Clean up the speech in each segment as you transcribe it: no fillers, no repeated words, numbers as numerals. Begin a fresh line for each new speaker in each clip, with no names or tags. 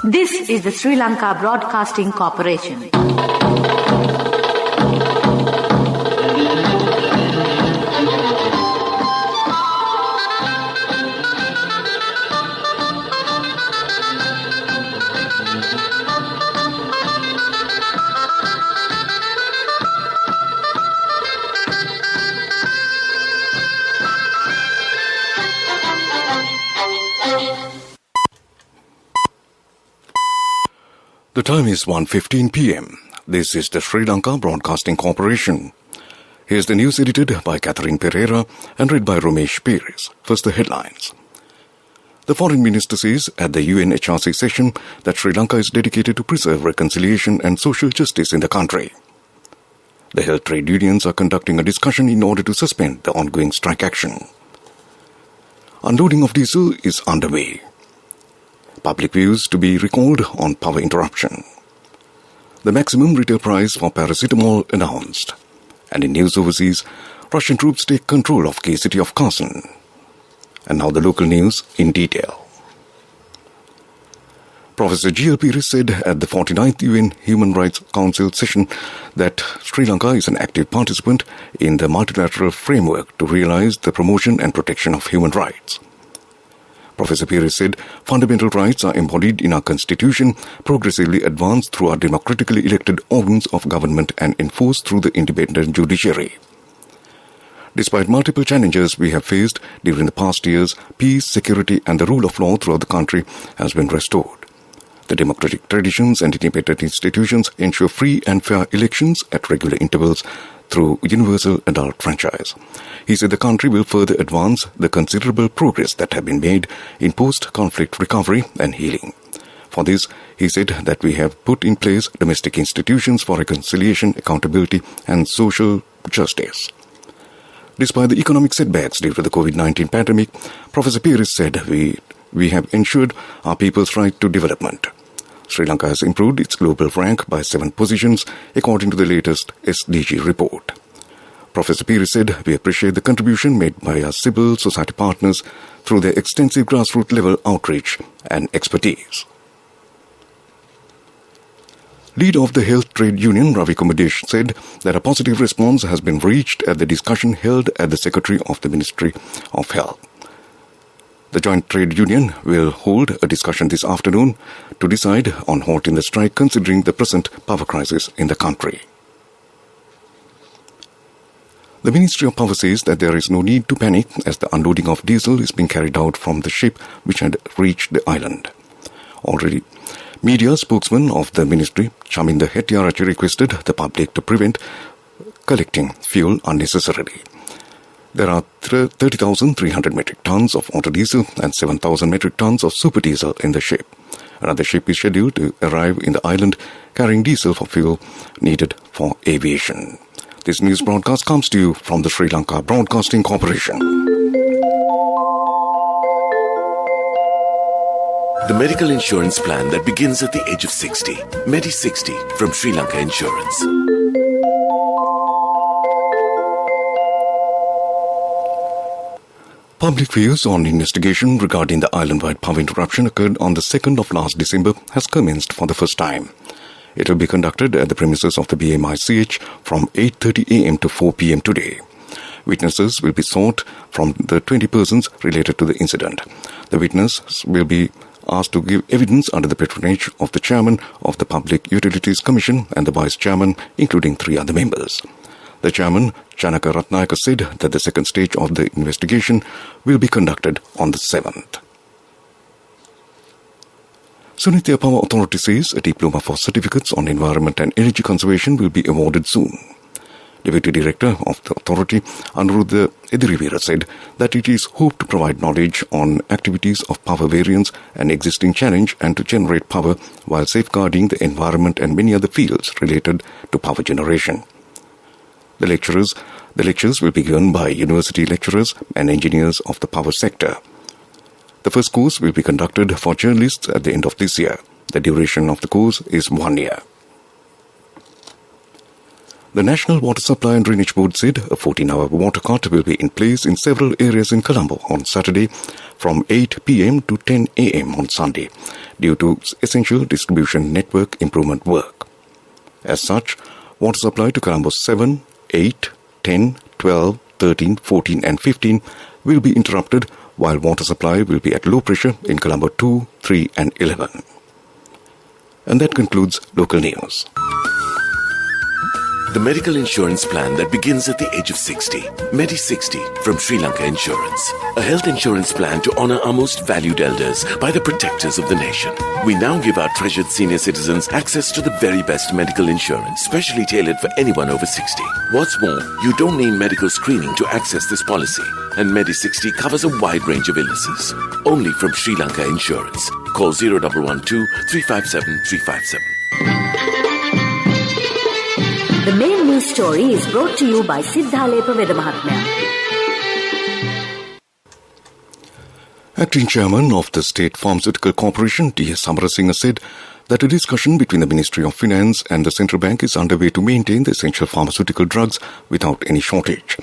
This is the Sri Lanka Broadcasting Corporation.
The time is 1:15 p.m. This is the Sri Lanka Broadcasting Corporation. Here's the news edited by Catherine Pereira and read by Ramesh Peris. First, the headlines. The Foreign Minister says at the UNHRC session that Sri Lanka is dedicated to preserve reconciliation and social justice in the country. The health trade unions are conducting a discussion in order to suspend the ongoing strike action. Unloading of diesel is underway. Public views to be recalled on power interruption. The maximum retail price for paracetamol announced. And in news overseas, Russian troops take control of key city of Kherson. And now the local news in detail. Professor G.L. Peris said at the 49th UN Human Rights Council session that Sri Lanka is an active participant in the multilateral framework to realize the promotion and protection of human rights. Professor Peris said fundamental rights are embodied in our constitution, progressively advanced through our democratically elected organs of government and enforced through the independent judiciary. Despite multiple challenges we have faced during the past years, peace, security and the rule of law throughout the country has been restored. The democratic traditions and independent institutions ensure free and fair elections at regular intervals through universal adult franchise. He said the country will further advance the considerable progress that have been made in post-conflict recovery and healing. For this, he said that we have put in place domestic institutions for reconciliation, accountability and social justice. Despite the economic setbacks due to the COVID-19 pandemic, Professor Peris said we have ensured our people's right to development. Sri Lanka has improved its global rank by 7 positions, according to the latest SDG report. Professor Peris said, we appreciate the contribution made by our civil society partners through their extensive grassroots level outreach and expertise. Leader of the Health Trade Union, Ravi Kumadesh, said that a positive response has been reached at the discussion held at the Secretary of the Ministry of Health. The Joint Trade Union will hold a discussion this afternoon to decide on halting the strike considering the present power crisis in the country. The Ministry of Power says that there is no need to panic as the unloading of diesel is being carried out from the ship which had reached the island. Already, media spokesman of the ministry, Chaminda Hettiarachchi, requested the public to prevent collecting fuel unnecessarily. There are 30,300 metric tons of auto diesel and 7,000 metric tons of super diesel in the ship. Another ship is scheduled to arrive in the island carrying diesel for fuel needed for aviation. This news broadcast comes to you from the Sri Lanka Broadcasting Corporation.
The medical insurance plan that begins at the age of 60. Medi60 from Sri Lanka Insurance.
Public views on investigation regarding the island-wide power interruption occurred on the 2nd of last December has commenced for the first time. It will be conducted at the premises of the BMICH from 8:30 a.m. to 4 p.m. today. Witnesses will be sought from the 20 persons related to the incident. The witnesses will be asked to give evidence under the patronage of the chairman of the Public Utilities Commission and the vice chairman, including 3 other members. The chairman, Chanaka Ratnayaka, said that the second stage of the investigation will be conducted on the 7th. Sunithya Power Authority says a diploma for certificates on environment and energy conservation will be awarded soon. Deputy Director of the authority, Anuruddha Edirivira, said that it is hoped to provide knowledge on activities of power variance and existing challenge and to generate power while safeguarding the environment and many other fields related to power generation. The lectures will be given by university lecturers and engineers of the power sector. The first course will be conducted for journalists at the end of this year. The duration of the course is 1 year. The National Water Supply and Drainage Board said a 14-hour water cut will be in place in several areas in Colombo on Saturday from 8 p.m. to 10 a.m. on Sunday due to essential distribution network improvement work. As such, water supply to Colombo 7, 8, 10, 12, 13, 14 and 15 will be interrupted, while water supply will be at low pressure in Colombo 2, 3 and 11. And that concludes local news.
The medical insurance plan that begins at the age of 60. Medi60 from Sri Lanka Insurance. A health insurance plan to honor our most valued elders by the protectors of the nation. We now give our treasured senior citizens access to the very best medical insurance, specially tailored for anyone over 60. What's more, you don't need medical screening to access this policy. And Medi60 covers a wide range of illnesses. Only from Sri Lanka Insurance. Call 0112 357 357.
The main news story is brought to you by Siddhalepa Vedamahatmya.
Acting Chairman of the State Pharmaceutical Corporation, D.S. Samarasinghe, said that a discussion between the Ministry of Finance and the Central Bank is underway to maintain the essential pharmaceutical drugs without any shortage.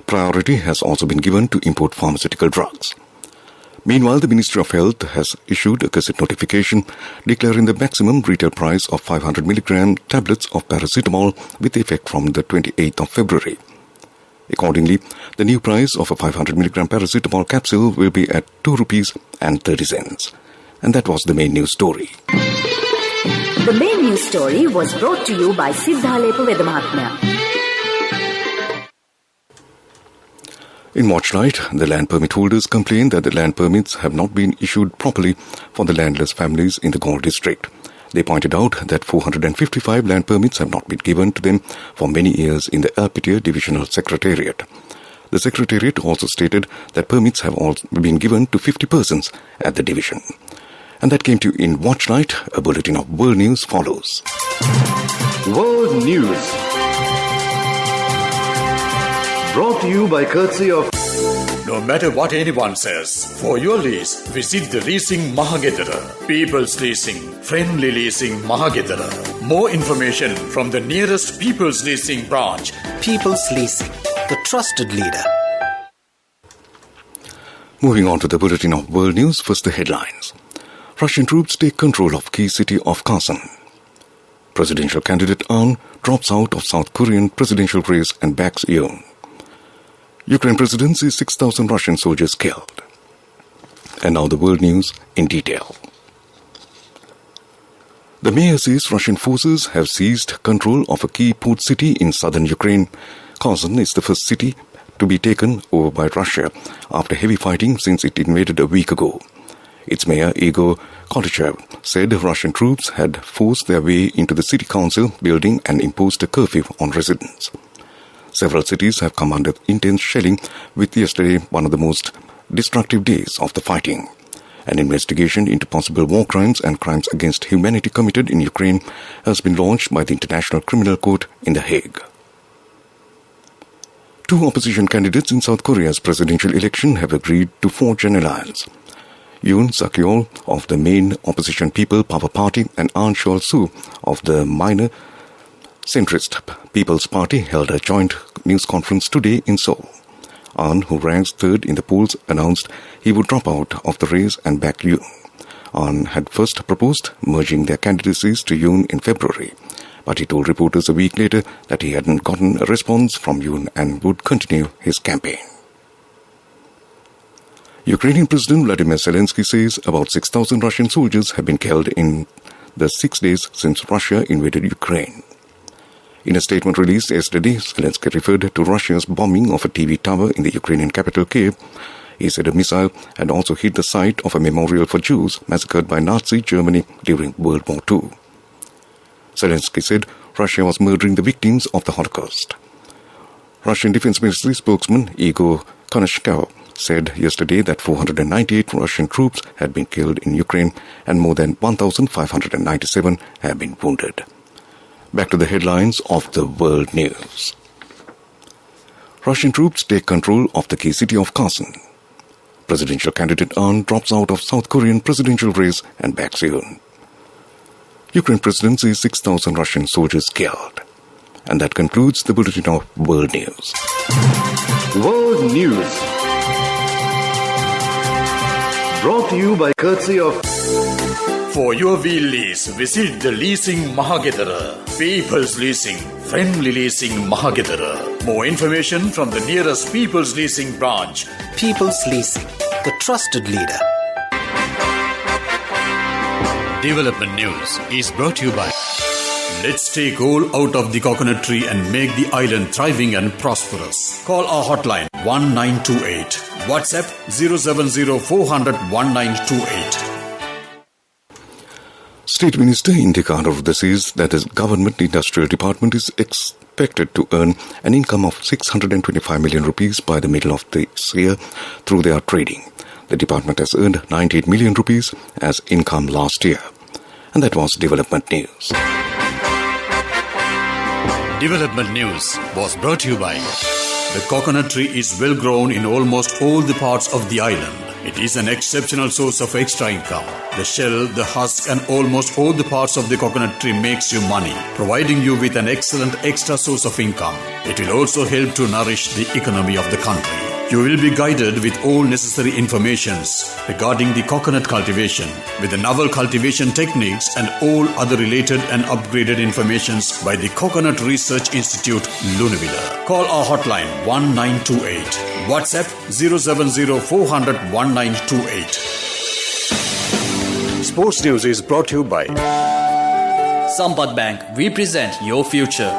Priority has also been given to import pharmaceutical drugs. Meanwhile, the Ministry of Health has issued a gazette notification declaring the maximum retail price of 500 milligram tablets of paracetamol with effect from the 28th of February. Accordingly, the new price of a 500 milligram paracetamol capsule will be at ₹2.30. And that was the main news story.
The main news story was brought to you by Siddhalepa Vedamahatmya.
In Watchlight, the land permit holders complained that the land permits have not been issued properly for the landless families in the Galle district. They pointed out that 455 land permits have not been given to them for many years in the Alpitia Divisional Secretariat. The Secretariat also stated that permits have also been given to 50 persons at the division. And that came to you in Watchlight. A bulletin of world news follows.
World News. Brought to you by courtesy of...
No matter what anyone says, for your lease, visit the Leasing Mahagedara. People's Leasing, Friendly Leasing Mahagedara. More information from the nearest People's Leasing branch.
People's Leasing, the trusted leader.
Moving on to the bulletin of world news, first the headlines. Russian troops take control of key city of Kherson. Presidential candidate Ahn drops out of South Korean presidential race and backs Yoon. Ukraine president sees 6,000 Russian soldiers killed. And now the world news in detail. The mayor says Russian forces have seized control of a key port city in southern Ukraine. Kherson is the first city to be taken over by Russia after heavy fighting since it invaded a week ago. Its mayor, Igor Kotychev, said Russian troops had forced their way into the city council building and imposed a curfew on residents. Several cities have come under intense shelling, with yesterday one of the most destructive days of the fighting. An investigation into possible war crimes and crimes against humanity committed in Ukraine has been launched by the International Criminal Court in The Hague. Two opposition candidates in South Korea's presidential election have agreed to forge an alliance. Yoon Suk-yeol of the main opposition People Power Party and Ahn Cheol-soo of the minor centrist People's Party held a joint news conference today in Seoul. Ahn, who ranks third in the polls, announced he would drop out of the race and back Yoon. Ahn had first proposed merging their candidacies to Yoon in February, but he told reporters a week later that he hadn't gotten a response from Yoon and would continue his campaign. Ukrainian President Vladimir Zelensky says about 6,000 Russian soldiers have been killed in the 6 days since Russia invaded Ukraine. In a statement released yesterday, Zelensky referred to Russia's bombing of a TV tower in the Ukrainian capital Kyiv. He said a missile had also hit the site of a memorial for Jews massacred by Nazi Germany during World War II. Zelensky said Russia was murdering the victims of the Holocaust. Russian Defense Ministry spokesman Igor Konashkov said yesterday that 498 Russian troops had been killed in Ukraine and more than 1,597 have been wounded. Back to the headlines of the world news. Russian troops take control of the key city of Kherson. Presidential candidate Ahn drops out of South Korean presidential race and backs Yoon. Ukraine president sees 6,000 Russian soldiers killed. And that concludes the bulletin of world news.
World News. Brought to you by courtesy of...
For your wheel lease, visit the Leasing Mahagedara. People's Leasing, friendly leasing Mahagedara. More information from the nearest People's Leasing branch.
People's Leasing, the trusted leader.
Development News is brought to you by Let's take all out of the coconut tree and make the island thriving and prosperous. Call our hotline 1928. WhatsApp 070 400 1928.
State Minister Indika says that the Government Industrial Department is expected to earn an income of 625 million rupees by the middle of this year through their trading. The department has earned 98 million rupees as income last year. And that was Development News.
Development News was brought to you by the coconut tree is well grown in almost all the parts of the island. It is an exceptional source of extra income. The shell, the husk and almost all the parts of the coconut tree makes you money, providing you with an excellent extra source of income. It will also help to nourish the economy of the country. You will be guided with all necessary informations regarding the coconut cultivation, with the novel cultivation techniques and all other related and upgraded informations by the Coconut Research Institute, Lunavilla. Call our hotline 1928. WhatsApp 070 400 1928. Sports News is brought to you by
Sampath Bank. We present your future.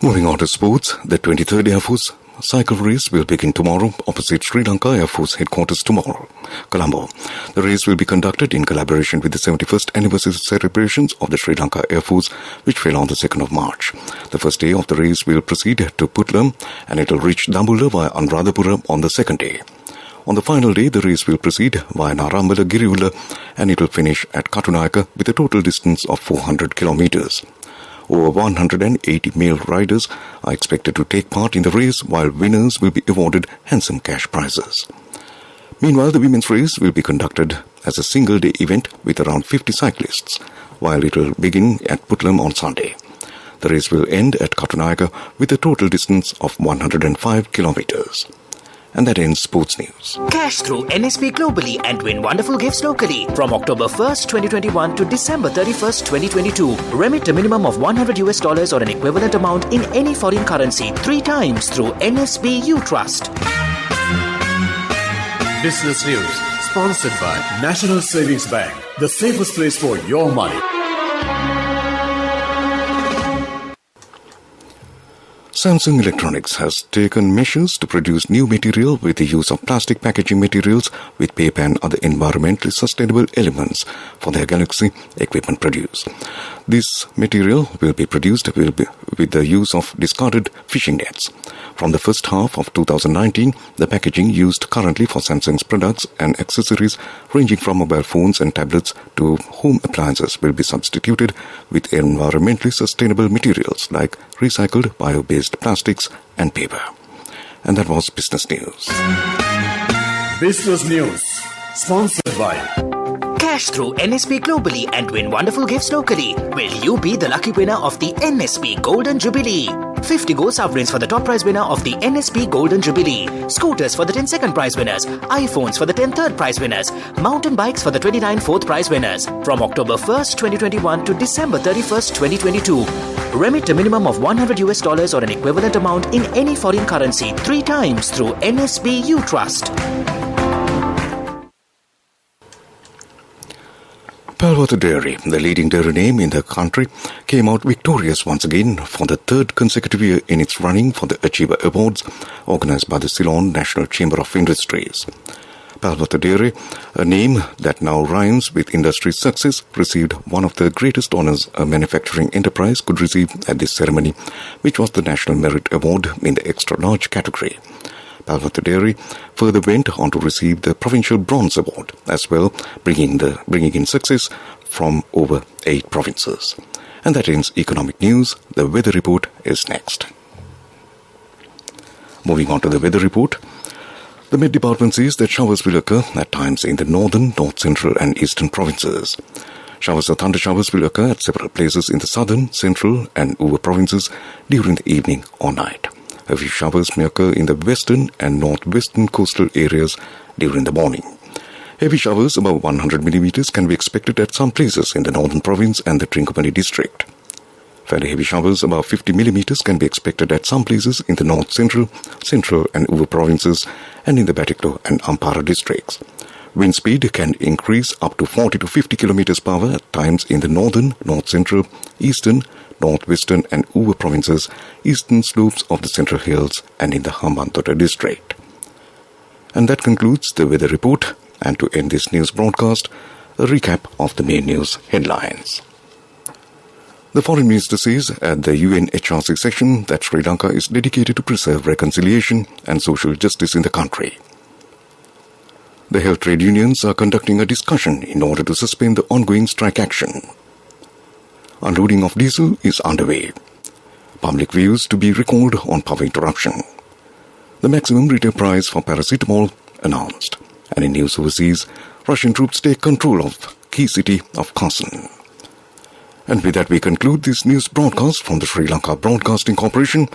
Moving on to sports, the 23rd Air Force cycle race will begin tomorrow opposite Sri Lanka Air Force headquarters tomorrow, Colombo. The race will be conducted in collaboration with the 71st anniversary celebrations of the Sri Lanka Air Force, which fell on the 2nd of March. The first day of the race will proceed to Putlam and it will reach Dambulla via Anuradhapura on the second day. On the final day, the race will proceed via Narambala Giriulla and it will finish at Katunayaka with a total distance of 400 kilometers. Over 180 male riders are expected to take part in the race, while winners will be awarded handsome cash prizes. Meanwhile, the women's race will be conducted as a single-day event with around 50 cyclists, while it will begin at Putlam on Sunday. The race will end at Katunayaka with a total distance of 105 kilometers. And that ends Sports News.
Cash through NSP globally and win wonderful gifts locally. From October 1st, 2021 to December 31st, 2022. Remit a minimum of $100 or an equivalent amount in any foreign currency 3 times through NSB U Trust.
Business News, sponsored by National Savings Bank, the safest place for your money.
Samsung Electronics has taken measures to produce new material with the use of plastic packaging materials with paper and other environmentally sustainable elements for their Galaxy equipment produce. This material will be produced with the use of discarded fishing nets. From the first half of 2019, the packaging used currently for Samsung's products and accessories ranging from mobile phones and tablets to home appliances will be substituted with environmentally sustainable materials like recycled bio-based plastics and paper. And that was Business News.
Business News, sponsored by
Cash through NSP globally and win wonderful gifts locally. Will you be the lucky winner of the NSP Golden Jubilee? 50 gold sovereigns for the top prize winner of the NSP Golden Jubilee. Scooters for the 10 second prize winners. iPhones for the 10 third prize winners. Mountain bikes for the 29 fourth prize winners. From October 1st, 2021 to December 31st, 2022. Remit a minimum of $100 or an equivalent amount in any foreign currency 3 times through NSB U Trust.
Palwatha Dairy, the leading dairy name in the country, came out victorious once again for the 3rd consecutive year in its running for the Achiever Awards organised by the Ceylon National Chamber of Industries. Palwatha Dairy, a name that now rhymes with industry success, received one of the greatest honours a manufacturing enterprise could receive at this ceremony, which was the National Merit Award in the extra-large category. Palwatha Dairy further went on to receive the Provincial Bronze Award as well, bringing in success from over 8 provinces. And that ends economic news. The weather report is next. Moving on to the weather report. The Met Department says that showers will occur at times in the northern, north central and eastern provinces. Showers or thunder showers will occur at several places in the southern, central and over provinces during the evening or night. A few showers may occur in the western and northwestern coastal areas during the morning. Heavy showers above 100 millimeters can be expected at some places in the northern province and the Trincomalee district. Fairly heavy showers above 50 millimeters can be expected at some places in the north central, central and Uva provinces and in the Batticaloa and Ampara districts. Wind speed can increase up to 40 to 50 kilometers per hour at times in the northern, north central, eastern, northwestern and Uva provinces, eastern slopes of the central hills and in the Hambantota district. And that concludes the weather report. And to end this news broadcast, a recap of the main news headlines. The Foreign Minister says at the UNHRC session that Sri Lanka is dedicated to preserve reconciliation and social justice in the country. The health trade unions are conducting a discussion in order to suspend the ongoing strike action. Unloading of diesel is underway. Public views to be recalled on power interruption. The maximum retail price for paracetamol announced. And in news overseas, Russian troops take control of key city of Kherson. And with that we conclude this news broadcast from the Sri Lanka Broadcasting Corporation.